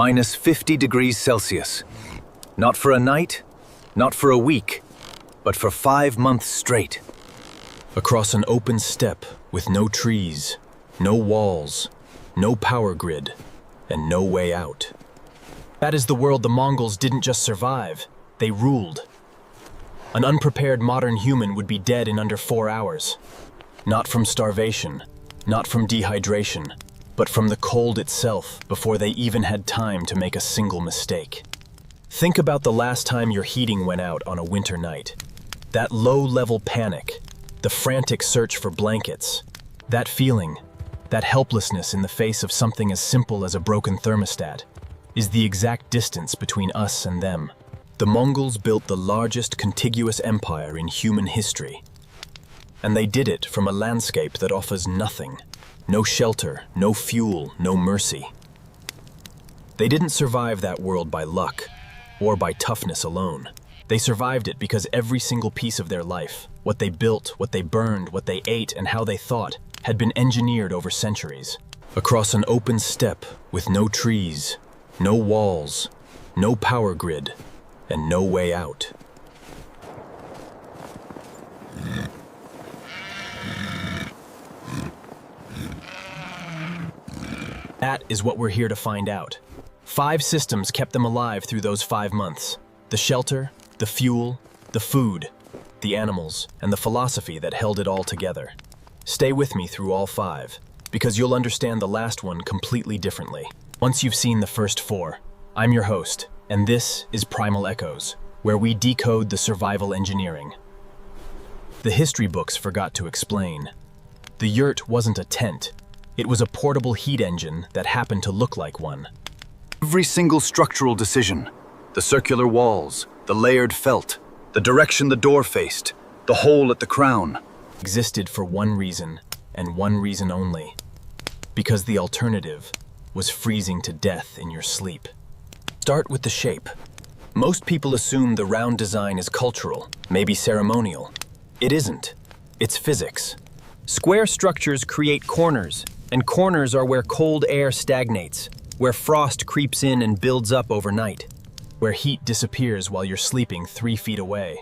minus 50 degrees Celsius. Not for a night, not for a week, but for 5 months straight. Across an open steppe with no trees, no walls, no power grid, and no way out. That is the world the Mongols didn't just survive, they ruled. An unprepared modern human would be dead in under 4 hours. Not from starvation, not from dehydration, but from the cold itself before they even had time to make a single mistake. Think about the last time your heating went out on a winter night. That low-level panic, the frantic search for blankets, that feeling, that helplessness in the face of something as simple as a broken thermostat, is the exact distance between us and them. The Mongols built the largest contiguous empire in human history. And they did it from a landscape that offers nothing. No shelter, no fuel, no mercy. They didn't survive that world by luck, or by toughness alone. They survived it because every single piece of their life, what they built, what they burned, what they ate, and how they thought, had been engineered over centuries. Across an open steppe with no trees, no walls, no power grid, and no way out. That is what we're here to find out. 5 systems kept them alive through those 5 months. The shelter, the fuel, the food, the animals, and the philosophy that held it all together. Stay with me through all 5, because you'll understand the last one completely differently. Once you've seen the first 4, I'm your host, and this is Primal Echoes, where we decode the survival engineering. The history books forgot to explain. The yurt wasn't a tent. It was a portable heat engine that happened to look like one. Every single structural decision, the circular walls, the layered felt, the direction the door faced, the hole at the crown, existed for one reason, and one reason only. Because the alternative was freezing to death in your sleep. Start with the shape. Most people assume the round design is cultural, maybe ceremonial. It isn't. It's physics. Square structures create corners, and corners are where cold air stagnates, where frost creeps in and builds up overnight, where heat disappears while you're sleeping 3 feet away.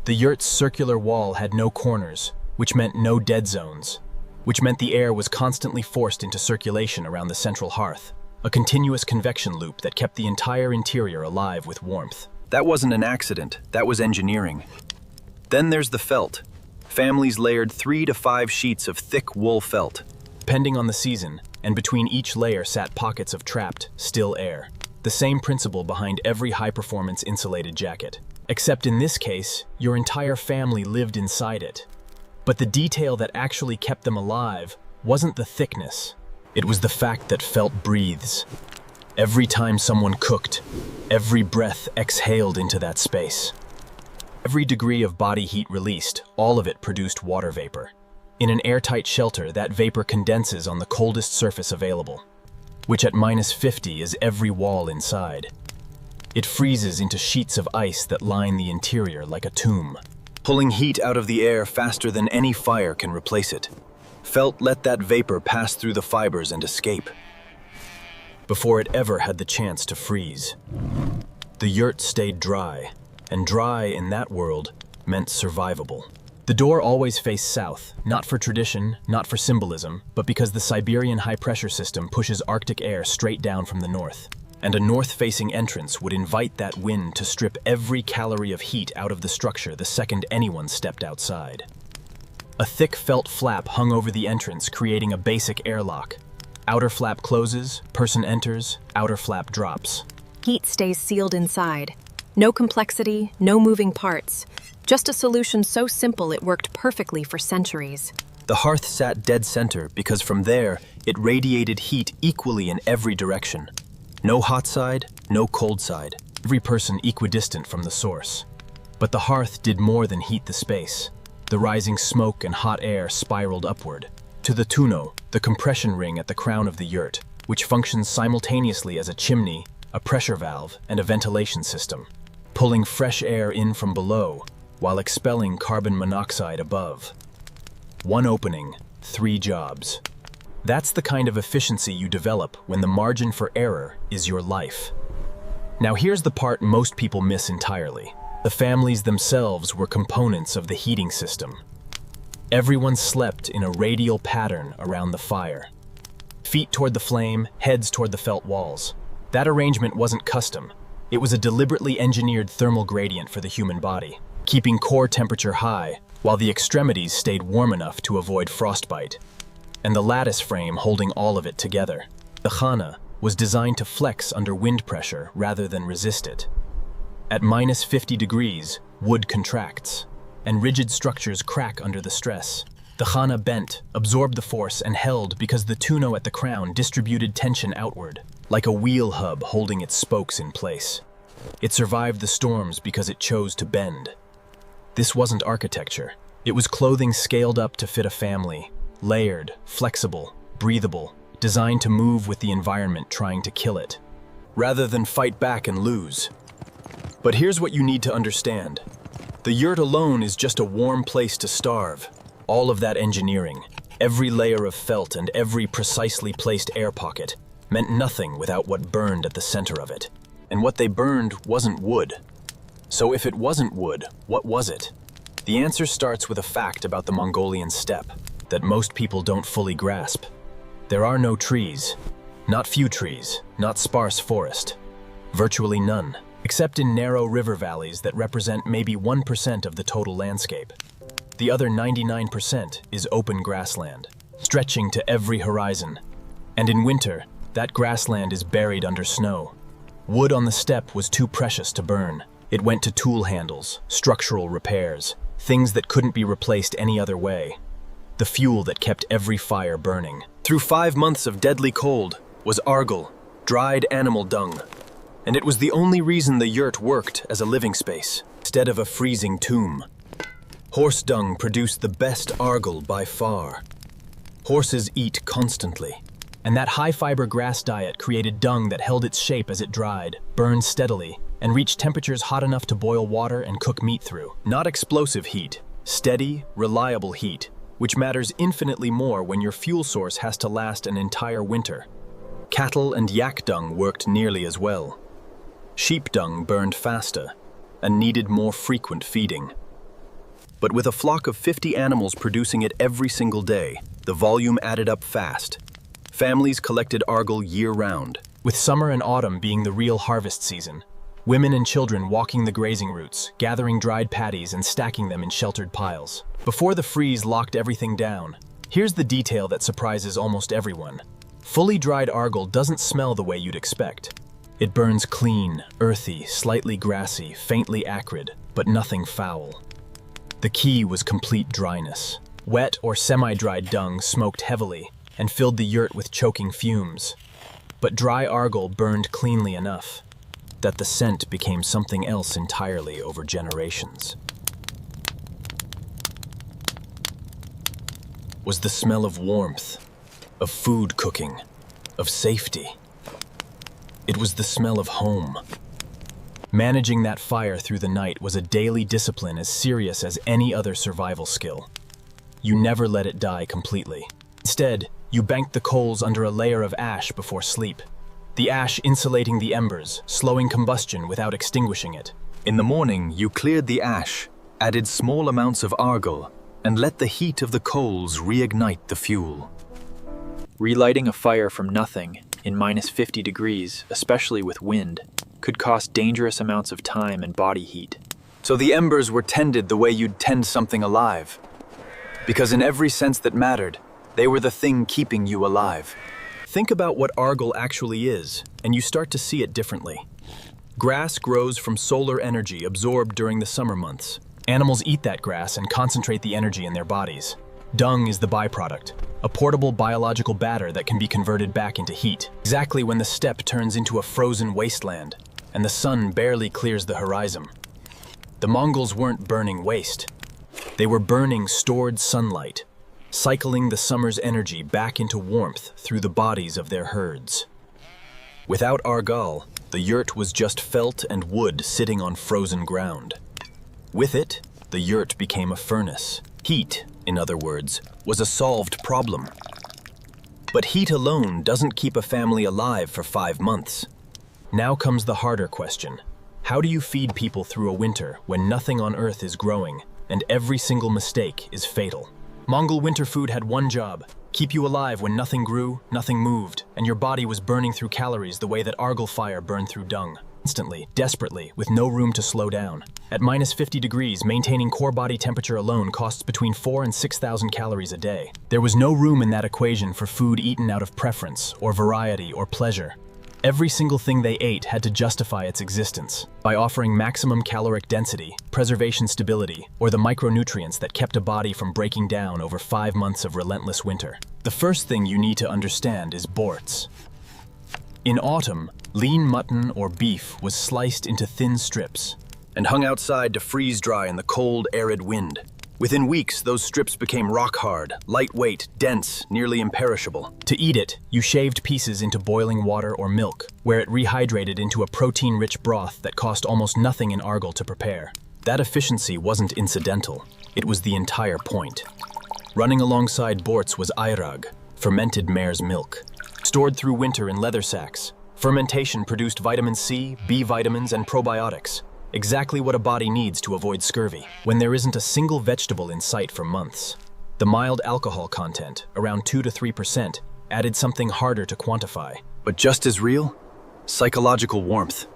The yurt's circular wall had no corners, which meant no dead zones, which meant the air was constantly forced into circulation around the central hearth, a continuous convection loop that kept the entire interior alive with warmth. That wasn't an accident, that was engineering. Then there's the felt. Families layered 3 to 5 sheets of thick wool felt. Depending on the season, and between each layer sat pockets of trapped, still air. The same principle behind every high-performance insulated jacket. Except in this case, your entire family lived inside it. But the detail that actually kept them alive wasn't the thickness. It was the fact that felt breathes. Every time someone cooked, every breath exhaled into that space. Every degree of body heat released, all of it produced water vapor. In an airtight shelter, that vapor condenses on the coldest surface available, which at minus 50 is every wall inside. It freezes into sheets of ice that line the interior like a tomb, pulling heat out of the air faster than any fire can replace it. Felt let that vapor pass through the fibers and escape, before it ever had the chance to freeze. The yurt stayed dry, and dry in that world meant survivable. The door always faced south, not for tradition, not for symbolism, but because the Siberian high-pressure system pushes Arctic air straight down from the north. And a north-facing entrance would invite that wind to strip every calorie of heat out of the structure the second anyone stepped outside. A thick felt flap hung over the entrance, creating a basic airlock. Outer flap closes, person enters, outer flap drops. Heat stays sealed inside. No complexity, no moving parts. Just a solution so simple it worked perfectly for centuries. The hearth sat dead center because from there, it radiated heat equally in every direction. No hot side, no cold side. Every person equidistant from the source. But the hearth did more than heat the space. The rising smoke and hot air spiraled upward to the tuno, the compression ring at the crown of the yurt, which functions simultaneously as a chimney, a pressure valve, and a ventilation system, pulling fresh air in from below while expelling carbon monoxide above. One opening, 3 jobs. That's the kind of efficiency you develop when the margin for error is your life. Now here's the part most people miss entirely. The families themselves were components of the heating system. Everyone slept in a radial pattern around the fire. Feet toward the flame, heads toward the felt walls. That arrangement wasn't custom. It was a deliberately engineered thermal gradient for the human body, keeping core temperature high while the extremities stayed warm enough to avoid frostbite. And the lattice frame holding all of it together. The khana was designed to flex under wind pressure rather than resist it. At -50 degrees, wood contracts, and rigid structures crack under the stress. The khana bent, absorbed the force, and held because the tuno at the crown distributed tension outward, like a wheel hub holding its spokes in place. It survived the storms because it chose to bend. This wasn't architecture. It was clothing scaled up to fit a family, layered, flexible, breathable, designed to move with the environment trying to kill it, rather than fight back and lose. But here's what you need to understand. The yurt alone is just a warm place to starve. All of that engineering, every layer of felt and every precisely placed air pocket, meant nothing without what burned at the center of it. And what they burned wasn't wood. So if it wasn't wood, what was it? The answer starts with a fact about the Mongolian steppe that most people don't fully grasp. There are no trees. Not few trees, not sparse forest. Virtually none, except in narrow river valleys that represent maybe 1% of the total landscape. The other 99% is open grassland, stretching to every horizon. And in winter, that grassland is buried under snow. Wood on the steppe was too precious to burn. It went to tool handles, structural repairs, things that couldn't be replaced any other way. The fuel that kept every fire burning. Through 5 months of deadly cold was argol, dried animal dung. And it was the only reason the yurt worked as a living space, instead of a freezing tomb. Horse dung produced the best argol by far. Horses eat constantly, and that high-fiber grass diet created dung that held its shape as it dried, burned steadily, and reached temperatures hot enough to boil water and cook meat through. Not explosive heat, steady, reliable heat, which matters infinitely more when your fuel source has to last an entire winter. Cattle and yak dung worked nearly as well. Sheep dung burned faster and needed more frequent feeding. But with a flock of 50 animals producing it every single day, the volume added up fast. Families collected argol year-round, with summer and autumn being the real harvest season. Women and children walking the grazing routes, gathering dried patties and stacking them in sheltered piles. Before the freeze locked everything down, here's the detail that surprises almost everyone. Fully dried argol doesn't smell the way you'd expect. It burns clean, earthy, slightly grassy, faintly acrid, but nothing foul. The key was complete dryness. Wet or semi-dried dung smoked heavily and filled the yurt with choking fumes. But dry argol burned cleanly enough that the scent became something else entirely over generations. Was the smell of warmth, of food cooking, of safety. It was the smell of home. Managing that fire through the night was a daily discipline as serious as any other survival skill. You never let it die completely. Instead, you banked the coals under a layer of ash before sleep. The ash insulating the embers, slowing combustion without extinguishing it. In the morning, you cleared the ash, added small amounts of argol, and let the heat of the coals reignite the fuel. Relighting a fire from nothing, in -50 degrees, especially with wind, could cost dangerous amounts of time and body heat. So the embers were tended the way you'd tend something alive. Because in every sense that mattered, they were the thing keeping you alive. Think about what argol actually is, and you start to see it differently. Grass grows from solar energy absorbed during the summer months. Animals eat that grass and concentrate the energy in their bodies. Dung is the byproduct, a portable biological batter that can be converted back into heat. Exactly when the steppe turns into a frozen wasteland, and the sun barely clears the horizon. The Mongols weren't burning waste. They were burning stored sunlight, cycling the summer's energy back into warmth through the bodies of their herds. Without argol, the yurt was just felt and wood sitting on frozen ground. With it, the yurt became a furnace. Heat, in other words, was a solved problem. But heat alone doesn't keep a family alive for 5 months. Now comes the harder question. How do you feed people through a winter when nothing on Earth is growing and every single mistake is fatal? Mongol winter food had one job: keep you alive when nothing grew, nothing moved, and your body was burning through calories the way that Argol fire burned through dung. Instantly, desperately, with no room to slow down. At minus 50 degrees, maintaining core body temperature alone costs between 4,000 and 6,000 calories a day. There was no room in that equation for food eaten out of preference, or variety, or pleasure. Every single thing they ate had to justify its existence by offering maximum caloric density, preservation stability, or the micronutrients that kept a body from breaking down over 5 months of relentless winter. The first thing you need to understand is borts. In autumn, lean mutton or beef was sliced into thin strips and hung outside to freeze dry in the cold, arid wind. Within weeks, those strips became rock hard, lightweight, dense, nearly imperishable. To eat it, you shaved pieces into boiling water or milk, where it rehydrated into a protein-rich broth that cost almost nothing in Argol to prepare. That efficiency wasn't incidental. It was the entire point. Running alongside borts was airag, fermented mare's milk, stored through winter in leather sacks. Fermentation produced vitamin C, B vitamins, and probiotics. Exactly what a body needs to avoid scurvy when there isn't a single vegetable in sight for months. The mild alcohol content, around 2 to 3%, added something harder to quantify. But just as real, psychological warmth.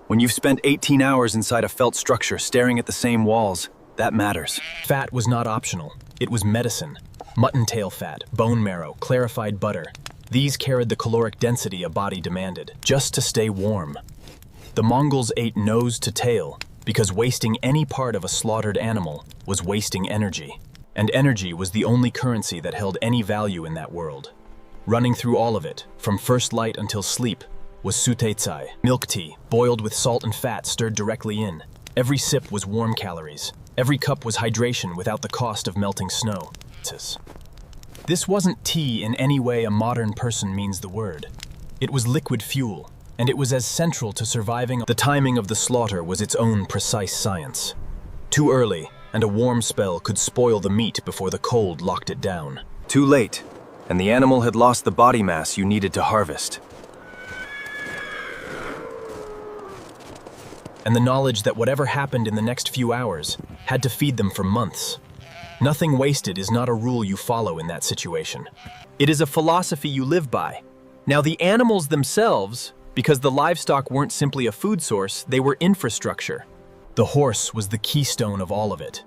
When you've spent 18 hours inside a felt structure staring at the same walls, that matters. Fat was not optional. It was medicine. Mutton tail fat, bone marrow, clarified butter. These carried the caloric density a body demanded, just to stay warm. The Mongols ate nose to tail because wasting any part of a slaughtered animal was wasting energy. And energy was the only currency that held any value in that world. Running through all of it, from first light until sleep, was sutetsai, milk tea, boiled with salt and fat stirred directly in. Every sip was warm calories. Every cup was hydration without the cost of melting snow. This wasn't tea in any way a modern person means the word. It was liquid fuel. And it was as central to surviving. The timing of the slaughter was its own precise science. Too early, and a warm spell could spoil the meat before the cold locked it down. Too late, and the animal had lost the body mass you needed to harvest. And the knowledge that whatever happened in the next few hours had to feed them for months. Nothing wasted is not a rule you follow in that situation. It is a philosophy you live by. Now the animals themselves, because the livestock weren't simply a food source, they were infrastructure. The horse was the keystone of all of it.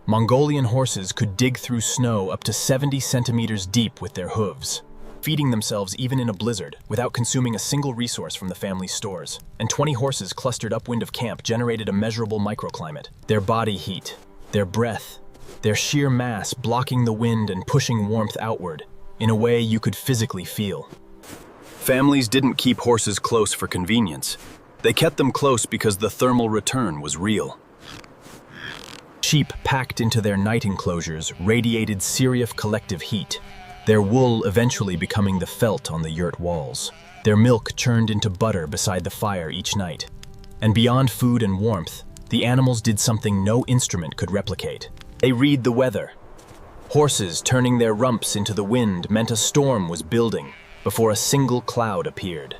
Mongolian horses could dig through snow up to 70 centimeters deep with their hooves, feeding themselves even in a blizzard without consuming a single resource from the family's stores. And 20 horses clustered upwind of camp generated a measurable microclimate. Their body heat, their breath, their sheer mass blocking the wind and pushing warmth outward in a way you could physically feel. Families didn't keep horses close for convenience. They kept them close because the thermal return was real. Sheep packed into their night enclosures radiated serious collective heat, their wool eventually becoming the felt on the yurt walls. Their milk churned into butter beside the fire each night. And beyond food and warmth, the animals did something no instrument could replicate. They read the weather. Horses turning their rumps into the wind meant a storm was building before a single cloud appeared.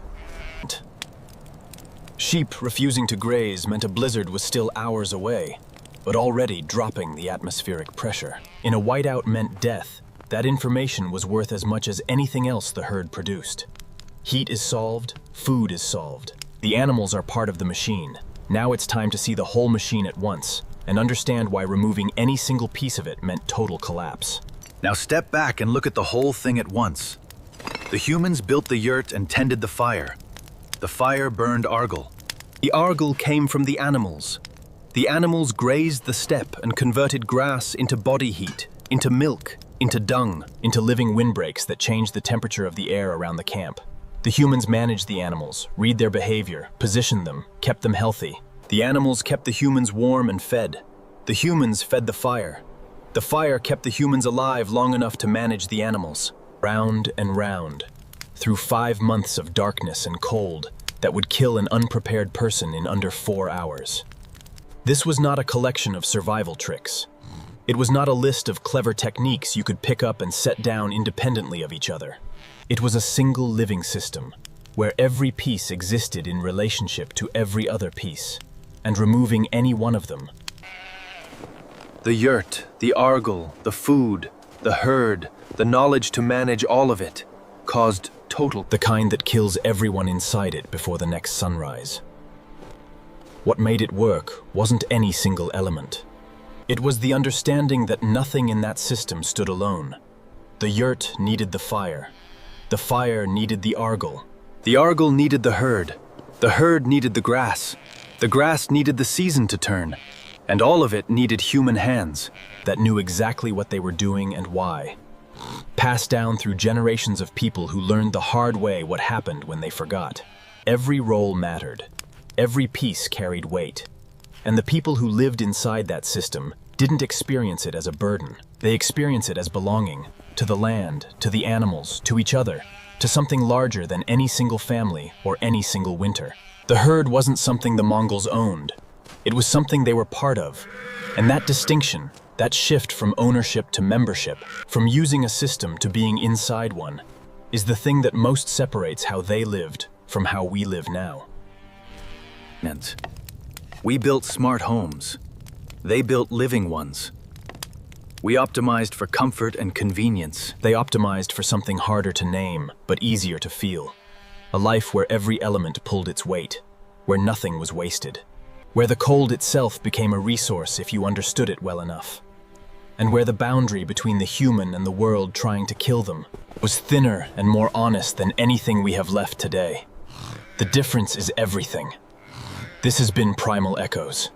Sheep refusing to graze meant a blizzard was still hours away, but already dropping the atmospheric pressure. In a whiteout meant death. That information was worth as much as anything else the herd produced. Heat is solved, food is solved. The animals are part of the machine. Now it's time to see the whole machine at once and understand why removing any single piece of it meant total collapse. Now step back and look at the whole thing at once. The humans built the yurt and tended the fire. The fire burned Argol. The Argol came from the animals. The animals grazed the steppe and converted grass into body heat, into milk, into dung, into living windbreaks that changed the temperature of the air around the camp. The humans managed the animals, read their behavior, positioned them, kept them healthy. The animals kept the humans warm and fed. The humans fed the fire. The fire kept the humans alive long enough to manage the animals. Round and round, through 5 months of darkness and cold that would kill an unprepared person in under 4 hours. This was not a collection of survival tricks. It was not a list of clever techniques you could pick up and set down independently of each other. It was a single living system, where every piece existed in relationship to every other piece, and removing any one of them. The yurt, the argle, the food, the herd, the knowledge to manage all of it, caused total. The kind that kills everyone inside it before the next sunrise. What made it work wasn't any single element. It was the understanding that nothing in that system stood alone. The yurt needed the fire. The fire needed the argle. The argle needed the herd needed the grass needed the season to turn, and all of it needed human hands that knew exactly what they were doing and why. Passed down through generations of people who learned the hard way what happened when they forgot. Every role mattered. Every piece carried weight. And the people who lived inside that system didn't experience it as a burden. They experienced it as belonging to the land, to the animals, to each other, to something larger than any single family or any single winter. The herd wasn't something the Mongols owned. It was something they were part of. And that distinction, that shift from ownership to membership, from using a system to being inside one, is the thing that most separates how they lived from how we live now. We built smart homes. They built living ones. We optimized for comfort and convenience. They optimized for something harder to name, but easier to feel. A life where every element pulled its weight, where nothing was wasted, where the cold itself became a resource if you understood it well enough, and where the boundary between the human and the world trying to kill them was thinner and more honest than anything we have left today. The difference is everything. This has been Primal Echoes.